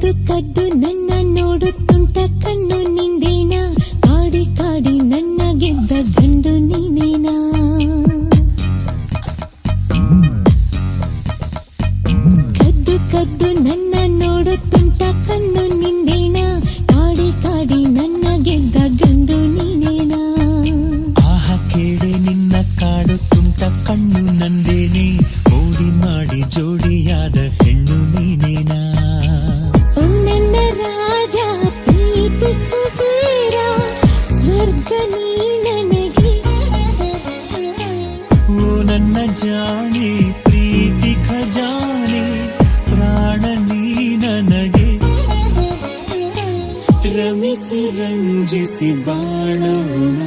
ಕದ್ದು ಕದ್ದು ನನ್ನ ನೋಡುತ್ತುಂಟ ಕಣ್ಣು ನಿಂದೇನಾ, ಕಾಡಿ ಕಾಡಿ ನನ್ನ ಗೆದ್ದ ಗಂಡು ನೀನೇನಾ. ಕದ್ದು ಕದ್ದು ನನ್ನ ನೋಡುತ್ತುಂಟ ಕಣ್ಣು ನಿಂದೇನಾ, ಕಾಡಿ ಕಾಡಿ ನನ್ನ ಗೆದ್ದ ಗಂಡು ನೀನೇನಾ. ಆಹ ಕೇಳಿ ನಿನ್ನ ಕಾಡುತ್ತುಂಟ ಕಣ್ಣು ನಂದೇನೆ, ಮೋಡಿ ಮಾಡಿ ಜೋಡಿಯಾದ ಹೆಣ್ಣು ನೀನೇನಾ. ನನ್ನ ರಾಜ ಪ್ರೀತಿ ಕುಬೇರ, ಸ್ವರ್ಗ ನೀ ನನಗೆ. ಓ ನನ್ನ ಜಾಣೆ ಪ್ರೀತಿ ಖಜಾನೆ, ಪ್ರಾಣ ನೀ ನನಗೆ. ರಮಿಸಿ ರಂಜಿಸಿ ಬಾಳೋಣ.